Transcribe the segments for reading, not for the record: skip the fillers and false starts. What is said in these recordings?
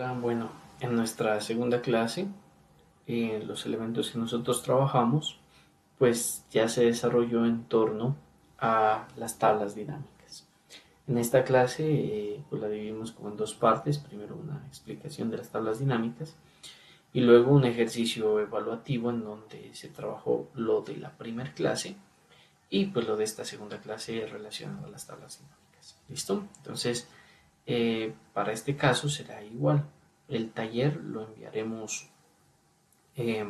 Hola, bueno, en nuestra segunda clase, los elementos que nosotros trabajamos, pues ya se desarrolló en torno a las tablas dinámicas. En esta clase, pues la dividimos como en dos partes. Primero una explicación de las tablas dinámicas y luego un ejercicio evaluativo en donde se trabajó lo de la primera clase y pues lo de esta segunda clase relacionado a las tablas dinámicas. ¿Listo? Entonces, para este caso será igual. El taller lo enviaremos eh,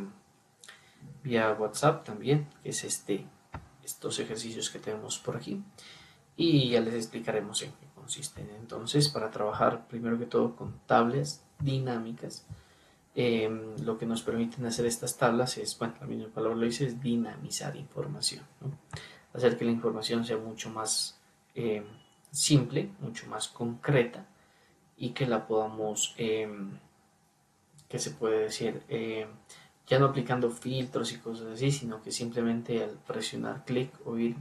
vía WhatsApp también, que es estos ejercicios que tenemos por aquí. Y ya les explicaremos en qué consisten. Entonces, para trabajar primero que todo con tablas dinámicas, lo que nos permiten hacer estas tablas es, bueno, la misma palabra lo dice, es dinamizar información, ¿no? Hacer que la información sea mucho más simple, mucho más concreta y que la podamos, ¿qué se puede decir? Ya no aplicando filtros y cosas así, sino que simplemente al presionar clic o ir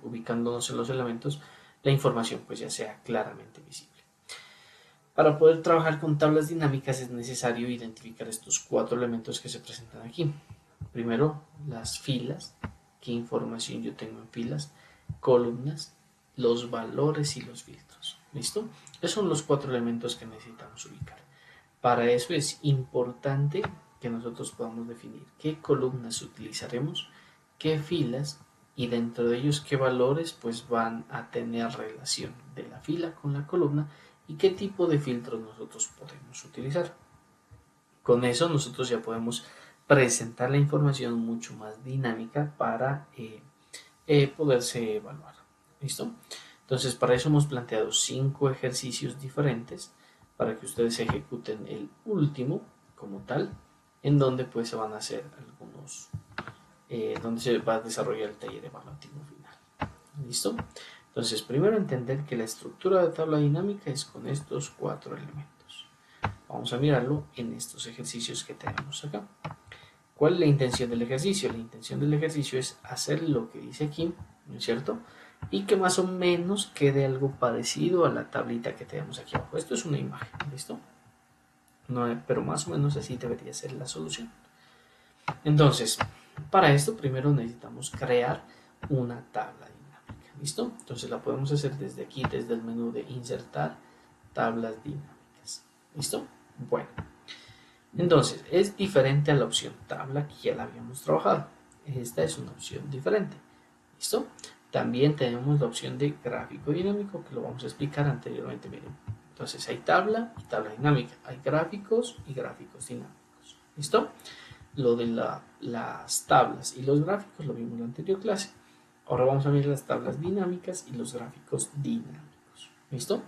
ubicándonos en los elementos, la información pues ya sea claramente visible. Para poder trabajar con tablas dinámicas es necesario identificar estos cuatro elementos que se presentan aquí. Primero, las filas, qué información yo tengo en filas, columnas, los valores y los filtros. ¿Listo? Esos son los cuatro elementos que necesitamos ubicar. Para eso es importante que nosotros podamos definir qué columnas utilizaremos, qué filas y dentro de ellos qué valores pues van a tener relación de la fila con la columna y qué tipo de filtros nosotros podemos utilizar. Con eso nosotros ya podemos presentar la información mucho más dinámica para poderse evaluar. ¿Listo? Entonces para eso hemos planteado 5 ejercicios diferentes para que ustedes ejecuten el último como tal, en donde pues se van a hacer algunos, donde se va a desarrollar el taller evaluativo final. ¿Listo? Entonces primero entender que la estructura de tabla dinámica es con estos 4 elementos. Vamos a mirarlo en estos ejercicios que tenemos acá. ¿Cuál es la intención del ejercicio? La intención del ejercicio es hacer lo que dice aquí, ¿no es cierto? Y que más o menos quede algo parecido a la tablita que tenemos aquí abajo. Esto es una imagen, ¿listo? No, pero más o menos así debería ser la solución. Entonces, para esto primero necesitamos crear una tabla dinámica, ¿listo? Entonces la podemos hacer desde aquí, desde el menú de insertar tablas dinámicas, ¿listo? Bueno, entonces es diferente a la opción tabla que ya la habíamos trabajado. Esta es una opción diferente, ¿listo? También tenemos la opción de gráfico dinámico que lo vamos a explicar anteriormente, miren. Entonces hay tabla y tabla dinámica, hay gráficos y gráficos dinámicos, ¿listo? Lo de las tablas y los gráficos lo vimos en la anterior clase. Ahora vamos a ver las tablas dinámicas y los gráficos dinámicos, ¿listo?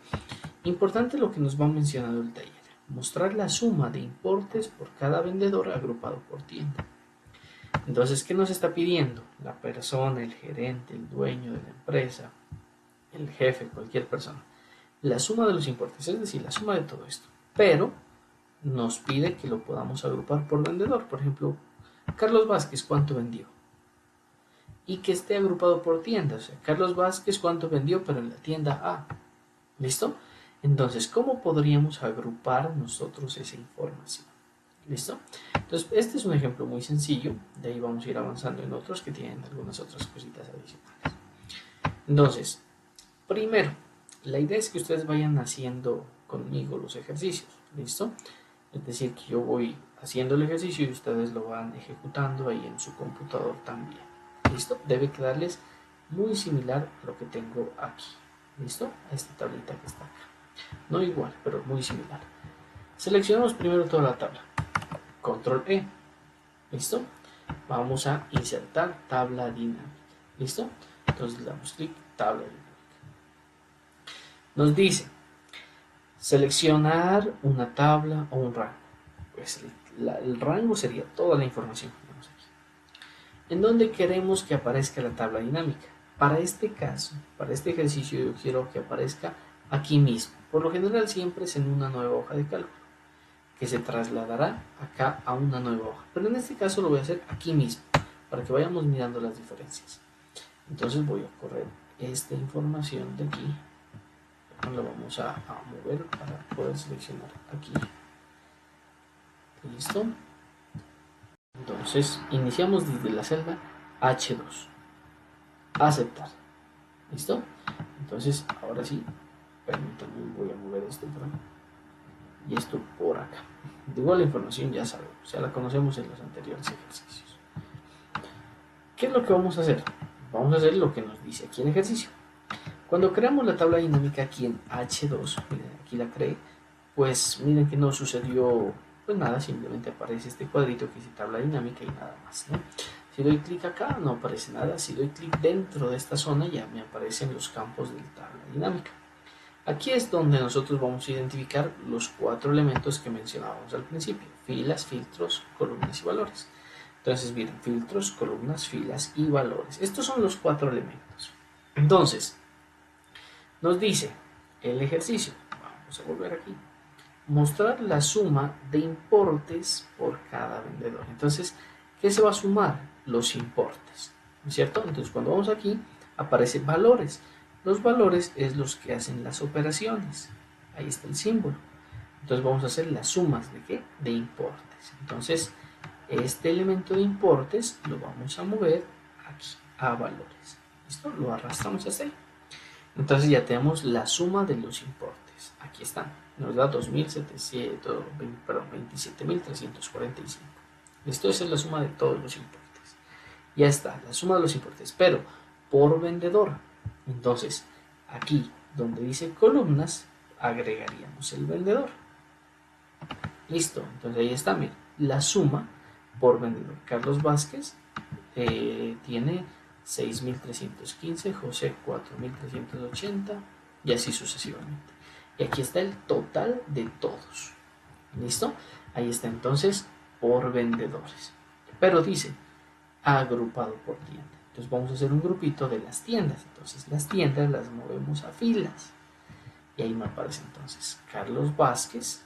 Importante lo que nos va mencionando el taller. Mostrar la suma de importes por cada vendedor agrupado por tienda. Entonces, ¿qué nos está pidiendo? La persona, el gerente, el dueño de la empresa, el jefe, cualquier persona. La suma de los importes, es decir, la suma de todo esto. Pero nos pide que lo podamos agrupar por vendedor. Por ejemplo, Carlos Vázquez, ¿cuánto vendió? Y que esté agrupado por tienda. O sea, Carlos Vázquez, ¿cuánto vendió? Pero en la tienda A. ¿Listo? Entonces, ¿cómo podríamos agrupar nosotros esa información? ¿Listo? Entonces, este es un ejemplo muy sencillo. De ahí vamos a ir avanzando en otros que tienen algunas otras cositas adicionales. Entonces, primero, la idea es que ustedes vayan haciendo conmigo los ejercicios. ¿Listo? Es decir, que yo voy haciendo el ejercicio y ustedes lo van ejecutando ahí en su computador también. ¿Listo? Debe quedarles muy similar a lo que tengo aquí. ¿Listo? A esta tablita que está acá. No igual, pero muy similar. Seleccionamos primero toda la tabla. Control E. ¿Listo? Vamos a insertar tabla dinámica. ¿Listo? Entonces le damos clic, tabla dinámica. Nos dice seleccionar una tabla o un rango. Pues el rango sería toda la información que tenemos aquí. ¿En dónde queremos que aparezca la tabla dinámica? Para este caso, para este ejercicio, yo quiero que aparezca aquí mismo. Por lo general siempre es en una nueva hoja de cálculo, que se trasladará acá a una nueva hoja. Pero en este caso lo voy a hacer aquí mismo, para que vayamos mirando las diferencias. Entonces voy a correr esta información de aquí. La vamos a mover para poder seleccionar aquí. ¿Listo? Entonces, iniciamos desde la celda H2. Aceptar. ¿Listo? Entonces, ahora sí, permítanme, voy a mover esto por acá y esto por acá. De igual la información ya sabemos, ya la conocemos en los anteriores ejercicios. ¿Qué es lo que vamos a hacer? Vamos a hacer lo que nos dice aquí el ejercicio. Cuando creamos la tabla dinámica aquí en H2, miren, aquí la creé, pues miren que no sucedió pues nada, simplemente aparece este cuadrito que dice tabla dinámica y nada más, ¿no? Si doy clic acá no aparece nada, si doy clic dentro de esta zona ya me aparecen los campos de la tabla dinámica. Aquí es donde nosotros vamos a identificar los 4 elementos que mencionábamos al principio: filas, filtros, columnas y valores. Entonces miren, filtros, columnas, filas y valores. Estos son los 4 elementos. Entonces, nos dice el ejercicio, vamos a volver aquí, mostrar la suma de importes por cada vendedor. Entonces, ¿qué se va a sumar? Los importes, ¿no es cierto? Entonces, cuando vamos aquí, aparecen valores. Los valores es los que hacen las operaciones. Ahí está el símbolo. Entonces, vamos a hacer las sumas de ¿qué? De importes. Entonces, este elemento de importes lo vamos a mover aquí, a valores. ¿Listo? Lo arrastramos hasta ahí. Entonces ya tenemos la suma de los importes. Aquí están. Nos da 27.345. ¿Listo? Esa es la suma de todos los importes. Ya está, la suma de los importes, pero por vendedor. Entonces, aquí donde dice columnas, agregaríamos el vendedor. Listo, entonces ahí está, miren, la suma por vendedor. Carlos Vázquez tiene 6.315, José 4.380 y así sucesivamente. Y aquí está el total de todos. ¿Listo? Ahí está entonces por vendedores. Pero dice agrupado por tienda. Entonces vamos a hacer un grupito de las tiendas. Entonces las tiendas las movemos a filas. Y ahí me aparece entonces Carlos Vázquez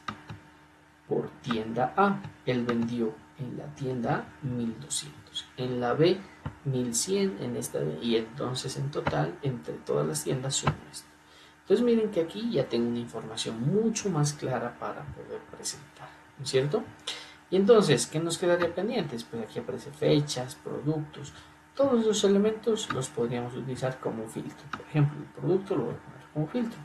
por tienda A. Él vendió en la tienda A 1.200, en la B 1.100, en esta B, y entonces en total entre todas las tiendas sumo esto. Entonces miren que aquí ya tengo una información mucho más clara para poder presentar, ¿no es cierto? Y entonces, ¿qué nos quedaría pendientes? Pues aquí aparece fechas, productos, todos los elementos los podríamos utilizar como filtro. Por ejemplo, el producto lo voy a poner como filtro.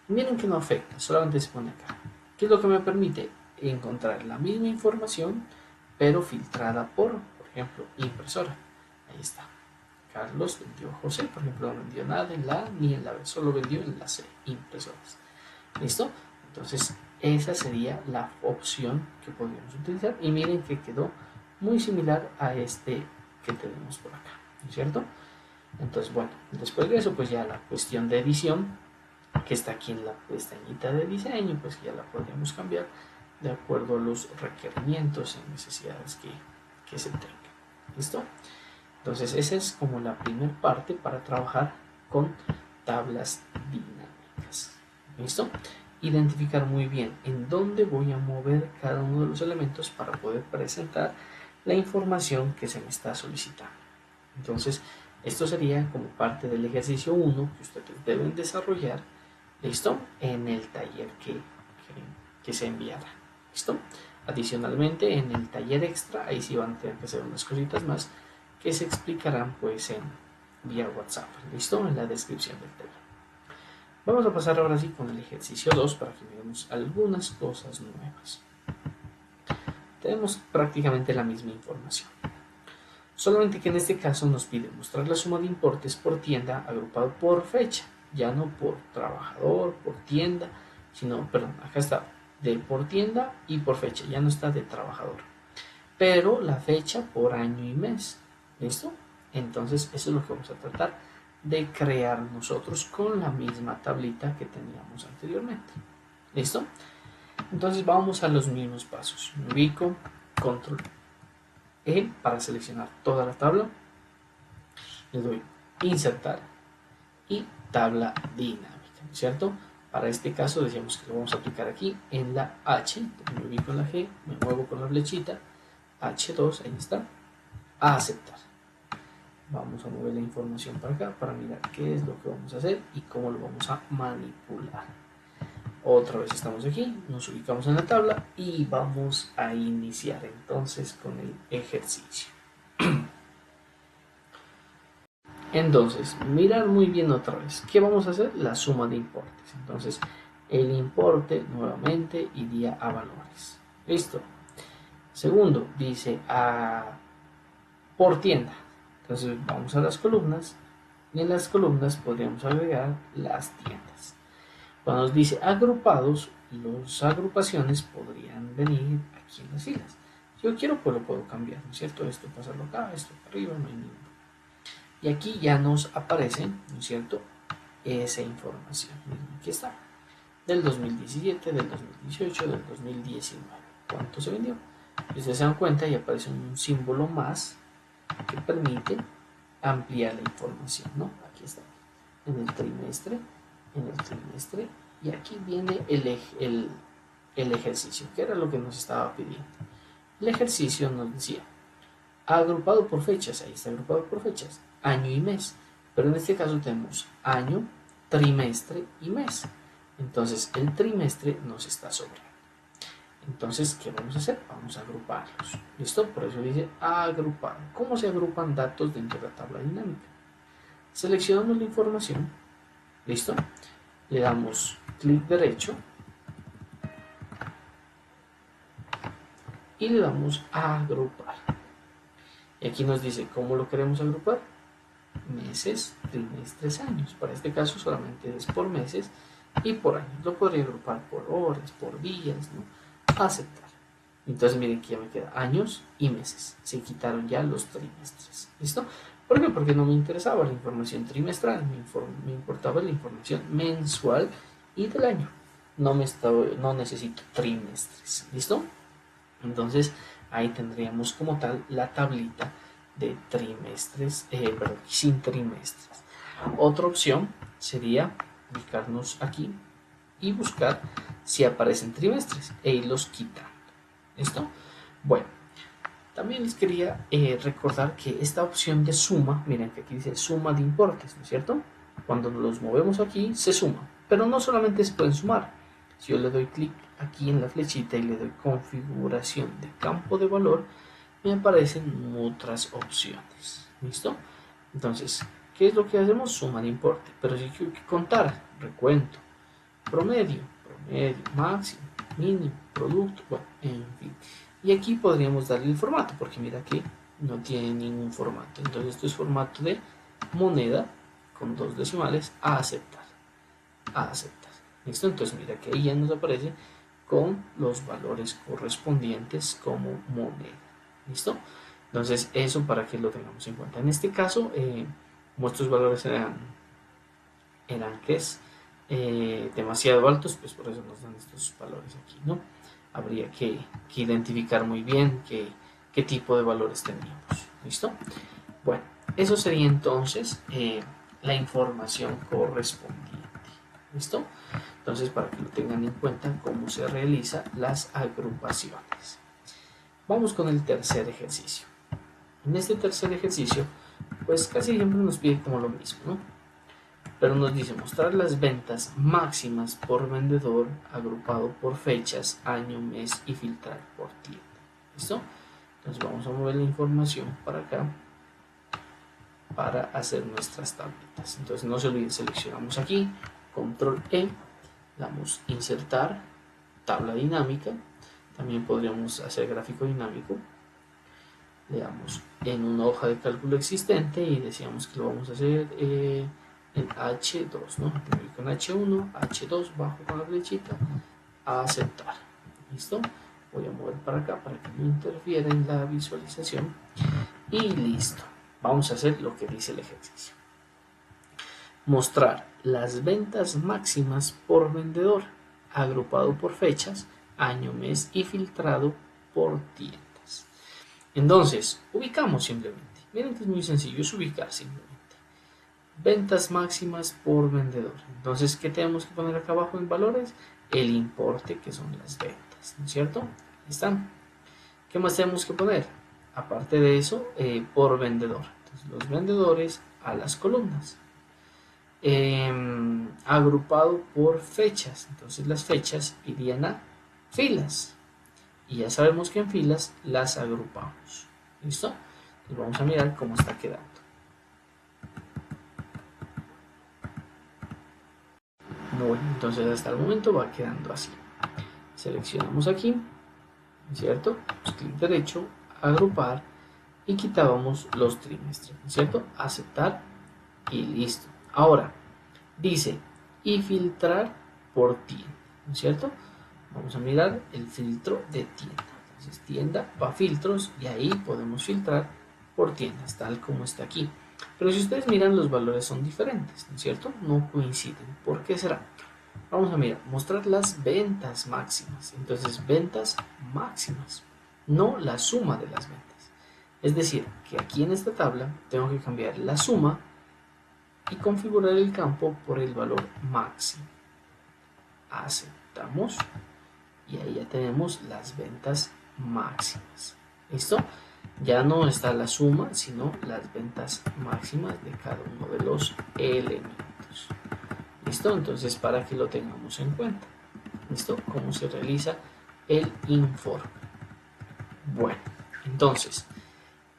Y miren que no afecta, solamente se pone acá. ¿Qué es lo que me permite? Encontrar la misma información pero filtrada por ejemplo, impresora. Ahí está. Carlos vendió a José, por ejemplo, no vendió nada en la A ni en la B, solo vendió en la C, impresoras. ¿Listo? Entonces, esa sería la opción que podríamos utilizar. Y miren que quedó muy similar a este que tenemos por acá, ¿no es cierto? Entonces, bueno, después de eso, pues ya la cuestión de edición, que está aquí en la pestañita de diseño, pues ya la podríamos cambiar de acuerdo a los requerimientos y necesidades que se tengan. ¿Listo? Entonces esa es como la primera parte para trabajar con tablas dinámicas. ¿Listo? Identificar muy bien en dónde voy a mover cada uno de los elementos para poder presentar la información que se me está solicitando. Entonces, esto sería como parte del ejercicio 1 que ustedes deben desarrollar, ¿listo? En el taller que se enviará. ¿Listo? Adicionalmente, en el taller extra, ahí sí van a tener que hacer unas cositas más que se explicarán pues en vía WhatsApp. ¿Listo? En la descripción del tema. Vamos a pasar ahora sí con el ejercicio 2 para que veamos algunas cosas nuevas. Tenemos prácticamente la misma información. Solamente que en este caso nos pide mostrar la suma de importes por tienda agrupado por fecha, ya no por trabajador, por tienda, sino, perdón, acá está de por tienda y por fecha, ya no está de trabajador, pero la fecha por año y mes. ¿Listo? Entonces eso es lo que vamos a tratar de crear nosotros con la misma tablita que teníamos anteriormente. ¿Listo? Entonces vamos a los mismos pasos. Me ubico, control E para seleccionar toda la tabla, le doy insertar y tabla dinámica, ¿cierto? Para este caso decíamos que lo vamos a aplicar aquí en la H, me ubico en la G, me muevo con la flechita, H2, ahí está, a aceptar. Vamos a mover la información para acá para mirar qué es lo que vamos a hacer y cómo lo vamos a manipular. Otra vez estamos aquí, nos ubicamos en la tabla y vamos a iniciar entonces con el ejercicio. Entonces, mirar muy bien otra vez. ¿Qué vamos a hacer? La suma de importes. Entonces, el importe nuevamente iría a valores. ¿Listo? Segundo, dice por tienda. Entonces, vamos a las columnas y en las columnas podríamos agregar las tiendas. Cuando nos dice agrupados, las agrupaciones podrían venir aquí en las filas. Si yo quiero, pues lo puedo cambiar, ¿no es cierto? Esto pasarlo acá, esto para arriba, no hay ningún. Y aquí ya nos aparece, ¿no es cierto?, esa información. Miren, aquí está. Del 2017, del 2018, del 2019. ¿Cuánto se vendió? Y ustedes se dan cuenta y aparece un símbolo más que permite ampliar la información, ¿no? Aquí está. En el trimestre, y aquí viene el ejercicio, que era lo que nos estaba pidiendo. El ejercicio nos decía, agrupado por fechas, ahí está agrupado por fechas, año y mes, pero en este caso tenemos año, trimestre y mes. Entonces el trimestre nos está sobrando. Entonces, ¿qué vamos a hacer? Vamos a agruparlos. ¿Listo? Por eso dice agrupar. ¿Cómo se agrupan datos dentro de la tabla dinámica? Seleccionamos la información. ¿Listo? Le damos clic derecho y le damos a agrupar. Y aquí nos dice cómo lo queremos agrupar. Meses, trimestres, años. Para este caso solamente es por meses y por años. Lo podría agrupar por horas, por días, ¿no? Aceptar. Entonces miren que ya me queda años y meses. Se quitaron ya los trimestres. ¿Listo? ¿Por qué? Porque no me interesaba la información trimestral, me importaba la información mensual y del año. No necesito trimestres. ¿Listo? Entonces ahí tendríamos como tal la tablita de trimestres, perdón, sin trimestres. Otra opción sería ubicarnos aquí y buscar si aparecen trimestres e irlos quitando. ¿Listo? Bueno, también les quería recordar que esta opción de suma, miren que aquí dice suma de importes, ¿no es cierto? Cuando los movemos aquí se suma, pero no solamente se pueden sumar. Si yo le doy clic aquí en la flechita y le doy configuración de campo de valor, me aparecen otras opciones. ¿Listo? Entonces, ¿qué es lo que hacemos? Suma de importe. Pero si quiero contar, recuento, promedio, máximo, mínimo, producto, bueno, en fin. Y aquí podríamos darle el formato, porque mira que no tiene ningún formato. Entonces esto es formato de moneda con 2 decimales a aceptar. A aceptar. ¿Listo? Entonces mira que ahí ya nos aparece con los valores correspondientes como moneda. ¿Listo? Entonces eso para que lo tengamos en cuenta. En este caso, como estos valores eran que es demasiado altos, pues por eso nos dan estos valores aquí, ¿no? Habría que identificar muy bien qué tipo de valores teníamos. ¿Listo? Bueno, eso sería entonces la información correspondiente. ¿Listo? Entonces, para que lo tengan en cuenta cómo se realizan las agrupaciones. Vamos con el tercer ejercicio. En este tercer ejercicio, pues casi siempre nos pide como lo mismo, ¿no? Pero nos dice mostrar las ventas máximas por vendedor agrupado por fechas, año, mes y filtrar por tienda. ¿Listo? Entonces vamos a mover la información para acá para hacer nuestras tablitas. Entonces no se olviden, seleccionamos aquí, control E, damos insertar, tabla dinámica, también podríamos hacer gráfico dinámico, le damos en una hoja de cálculo existente y decíamos que lo vamos a hacer en H2, ¿no? Con H1, H2, bajo con la flechita, a aceptar. ¿Listo? Voy a mover para acá para que no interfiera en la visualización. Y listo. Vamos a hacer lo que dice el ejercicio. Mostrar las ventas máximas por vendedor, agrupado por fechas, año, mes y filtrado por tiendas. Entonces, ubicamos simplemente. Miren que es muy sencillo, es ubicar simplemente. Ventas máximas por vendedor. Entonces, ¿qué tenemos que poner acá abajo en valores? El importe, que son las ventas, ¿no es cierto? Ahí están. ¿Qué más tenemos que poner? Aparte de eso, por vendedor. Entonces, los vendedores a las columnas. agrupado por fechas. Entonces las fechas irían a filas. Y ya sabemos que en filas las agrupamos. ¿Listo? Entonces vamos a mirar cómo está quedando. Bueno, entonces hasta el momento va quedando así. Seleccionamos aquí, ¿cierto? Clic derecho, agrupar y quitábamos los trimestres, ¿cierto? Aceptar y listo. Ahora, dice, y filtrar por tienda, ¿no es cierto? Vamos a mirar el filtro de tienda. Entonces, tienda va a filtros y ahí podemos filtrar por tiendas, tal como está aquí. Pero si ustedes miran, los valores son diferentes, ¿no es cierto? No coinciden. ¿Por qué será? Vamos a mirar, mostrar las ventas máximas. Entonces, ventas máximas, no la suma de las ventas. Es decir, que aquí en esta tabla tengo que cambiar la suma y configurar el campo por el valor máximo. Aceptamos y ahí ya tenemos las ventas máximas. ¿Listo? Ya no está la suma, sino las ventas máximas de cada uno de los elementos. ¿Listo? Entonces, para que lo tengamos en cuenta. ¿Listo? ¿Cómo se realiza el informe? Bueno, entonces,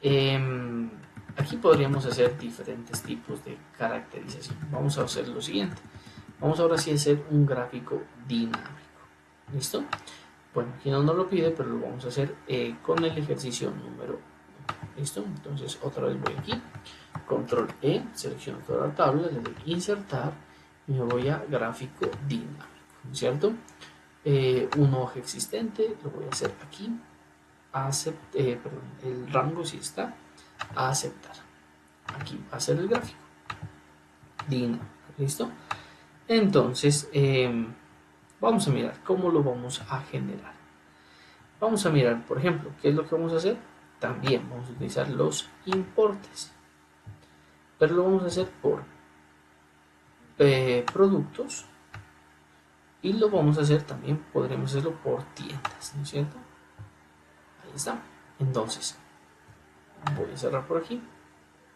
aquí podríamos hacer diferentes tipos de caracterización. Vamos a hacer lo siguiente. Vamos ahora sí a hacer un gráfico dinámico. ¿Listo? Bueno, aquí no nos lo pide, pero lo vamos a hacer con el ejercicio número 1. ¿Listo? Entonces otra vez voy aquí, control E, selecciono toda la tabla, le doy insertar y me voy a gráfico dinámico, ¿cierto? Un hoja existente, lo voy a hacer aquí, el rango sí está, a aceptar. Aquí va a ser el gráfico dinámico, ¿listo? Entonces, vamos a mirar cómo lo vamos a generar. Vamos a mirar, por ejemplo, ¿qué es lo que vamos a hacer? También vamos a utilizar los importes, pero lo vamos a hacer por productos y lo vamos a hacer también, podremos hacerlo por tiendas, ¿no es cierto? Ahí está. Entonces, voy a cerrar por aquí.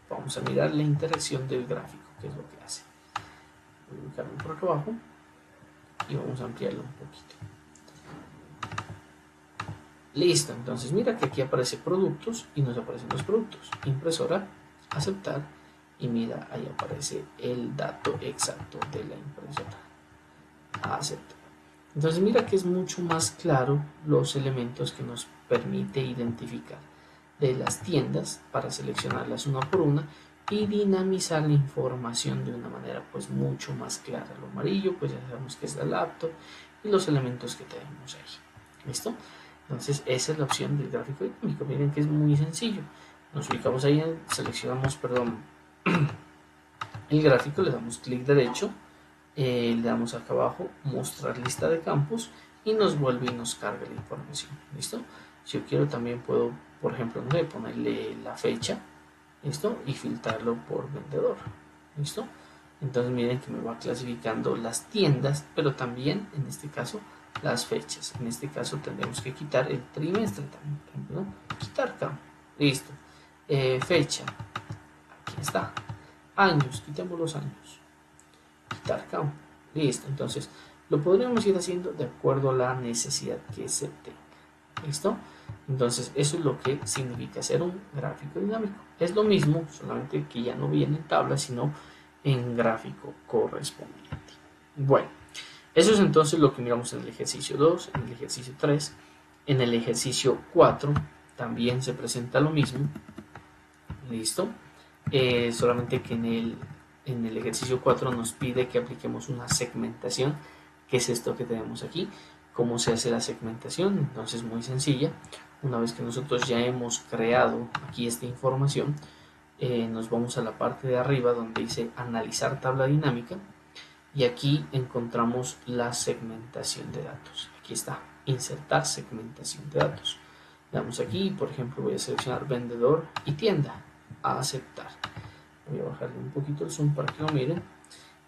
Vamos a mirar la interacción del gráfico, qué es lo que hace. Voy a ubicarlo por acá abajo y vamos a ampliarlo un poquito. Listo, entonces mira que aquí aparece productos y nos aparecen los productos. Impresora, aceptar y mira, ahí aparece el dato exacto de la impresora. Aceptar. Entonces mira que es mucho más claro los elementos que nos permite identificar de las tiendas para seleccionarlas una por una y dinamizar la información de una manera pues mucho más clara. Lo amarillo pues ya sabemos que es la laptop y los elementos que tenemos ahí. ¿Listo? Entonces esa es la opción del gráfico dinámico. Miren que es muy sencillo. Nos ubicamos ahí, seleccionamos, el gráfico, le damos clic derecho, le damos acá abajo, mostrar lista de campos y nos vuelve y nos carga la información. ¿Listo? Si yo quiero también puedo, por ejemplo, no sé, ponerle la fecha, ¿listo? Y filtrarlo por vendedor. ¿Listo? Entonces miren que me va clasificando las tiendas, pero también en este caso las fechas. En este caso tendremos que quitar el trimestre también, por ejemplo, ¿no? Quitar campo. Listo. Fecha. Aquí está. Años. Quitemos los años. Quitar campo. Listo. Entonces lo podremos ir haciendo de acuerdo a la necesidad que se tenga. ¿Listo? Entonces eso es lo que significa hacer un gráfico dinámico. Es lo mismo, solamente que ya no viene en tabla, sino en gráfico correspondiente. Bueno, eso es entonces lo que miramos en el ejercicio 2, en el ejercicio 3, en el ejercicio 4 también se presenta lo mismo. ¿Listo? Solamente que en el ejercicio 4 nos pide que apliquemos una segmentación, que es esto que tenemos aquí. ¿Cómo se hace la segmentación? Entonces muy sencilla. Una vez que nosotros ya hemos creado aquí esta información, nos vamos a la parte de arriba donde dice analizar tabla dinámica y aquí encontramos la segmentación de datos. Aquí está, insertar segmentación de datos. Le damos aquí, por ejemplo, voy a seleccionar vendedor y tienda, a aceptar. Voy a bajarle un poquito el zoom para que lo miren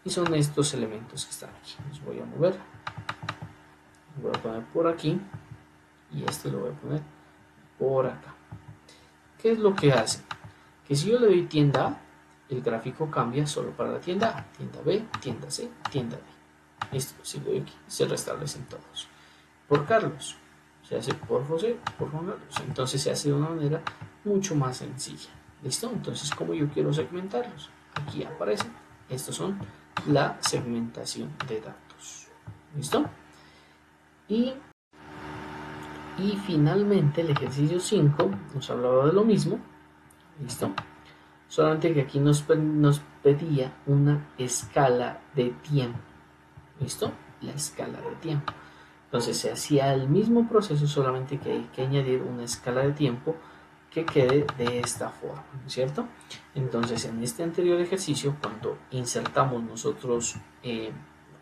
y son estos elementos que están aquí. Los voy a mover, los voy a poner por aquí y este lo voy a poner por acá. ¿Qué es lo que hace? Que si yo le doy tienda A, el gráfico cambia solo para la tienda A, tienda B, tienda C, tienda D. Listo, si le doy aquí, se restablecen todos. Por Carlos, se hace por José, por Juan Carlos. Entonces se hace de una manera mucho más sencilla. ¿Listo? Entonces, como yo quiero segmentarlos, aquí aparece. Estos son la segmentación de datos. ¿Listo? Y finalmente el ejercicio 5 nos hablaba de lo mismo. ¿Listo? Solamente que aquí nos pedía una escala de tiempo. ¿Listo? La escala de tiempo. Entonces se hacía el mismo proceso, solamente que hay que añadir una escala de tiempo que quede de esta forma, ¿no es cierto? Entonces en este anterior ejercicio, cuando insertamos nosotros,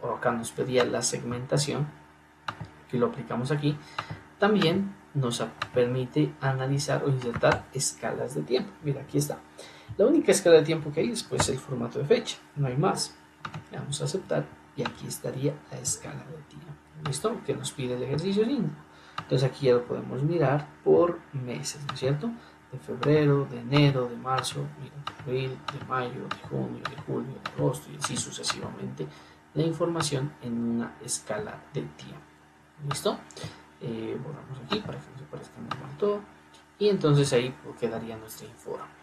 o acá nos pedía la segmentación, que lo aplicamos aquí, también nos permite analizar o insertar escalas de tiempo. Mira, aquí está. La única escala de tiempo que hay es pues el formato de fecha, no hay más. Le damos a aceptar y aquí estaría la escala de tiempo. ¿Listo? Que nos pide el ejercicio 5. Entonces aquí ya lo podemos mirar por meses, ¿no es cierto? De febrero, de enero, de marzo, mira, de abril, de mayo, de junio, de julio, de agosto y así sucesivamente la información en una escala de tiempo. ¿Listo? Borramos aquí para que nos aparezca normal todo y entonces ahí quedaría nuestro informe.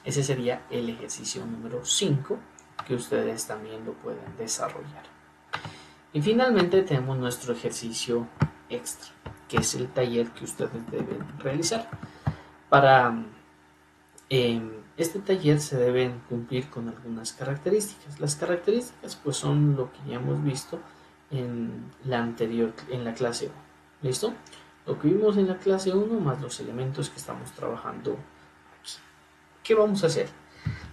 Ese sería el ejercicio número 5 que ustedes también lo pueden desarrollar. Y finalmente tenemos nuestro ejercicio extra, que es el taller que ustedes deben realizar. Para este taller se deben cumplir con algunas características. Las características pues son lo que ya hemos visto en la clase 1. ¿Listo? Lo que vimos en la clase 1 más los elementos que estamos trabajando aquí. ¿Qué vamos a hacer?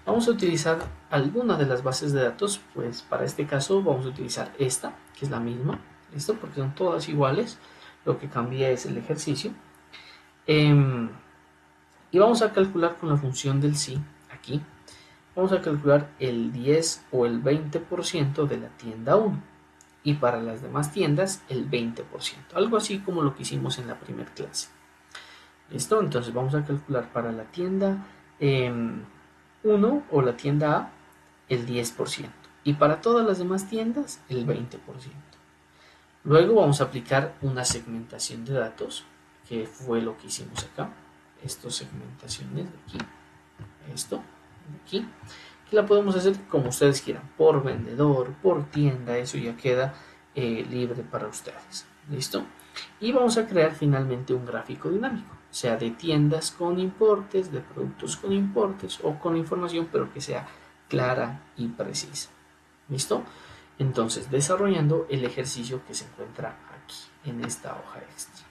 Vamos a utilizar alguna de las bases de datos, pues para este caso vamos a utilizar esta, que es la misma, ¿listo? Porque son todas iguales, lo que cambia es el ejercicio. Y vamos a calcular con la función del sí, aquí, vamos a calcular el 10 o el 20% de la tienda 1 y para las demás tiendas el 20%, algo así como lo que hicimos en la primera clase. ¿Listo? Entonces vamos a calcular para la tienda 1 o la tienda A el 10% y para todas las demás tiendas el 20%. Luego vamos a aplicar una segmentación de datos, que fue lo que hicimos acá. Estas segmentaciones de aquí, esto de aquí, que la podemos hacer como ustedes quieran, por vendedor, por tienda, eso ya queda libre para ustedes. ¿Listo? Y vamos a crear finalmente un gráfico dinámico, sea de tiendas con importes, de productos con importes o con información, pero que sea clara y precisa. ¿Listo? Entonces, desarrollando el ejercicio que se encuentra aquí, en esta hoja extra.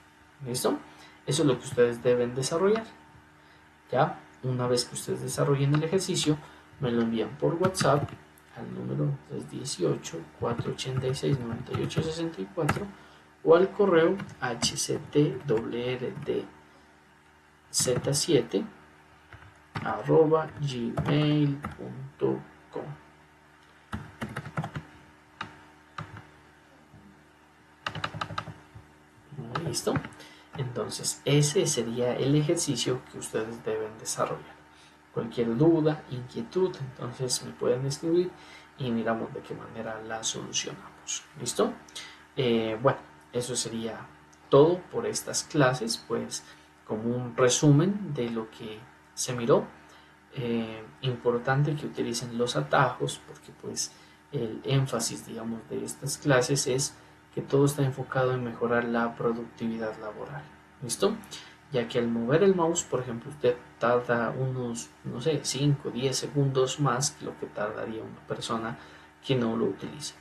¿Listo? Eso es lo que ustedes deben desarrollar. Ya, una vez que ustedes desarrollen el ejercicio, me lo envían por WhatsApp al número 318-486-9864 o al correo hctwrd7@gmail.com. ¿Listo? Entonces ese sería el ejercicio que ustedes deben desarrollar. Cualquier duda, inquietud, entonces me pueden escribir y miramos de qué manera la solucionamos. ¿Listo? Bueno, eso sería todo por estas clases, pues como un resumen de lo que se miró. Importante que utilicen los atajos porque pues el énfasis, digamos, de estas clases es que todo está enfocado en mejorar la productividad laboral. ¿Listo? Ya que al mover el mouse, por ejemplo, usted tarda unos, no sé, 5 o 10 segundos más que lo que tardaría una persona que no lo utiliza.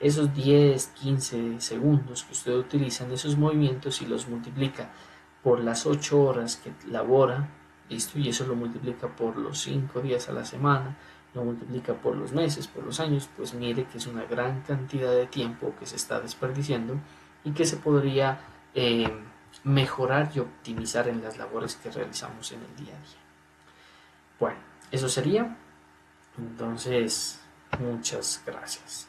Esos 10, 15 segundos que usted utiliza en esos movimientos y los multiplica por las 8 horas que labora, ¿listo? Y eso lo multiplica por los 5 días a la semana, lo multiplica por los meses, por los años, pues mire que es una gran cantidad de tiempo que se está desperdiciando y que se podría mejorar y optimizar en las labores que realizamos en el día a día. Bueno, eso sería. Entonces, muchas gracias.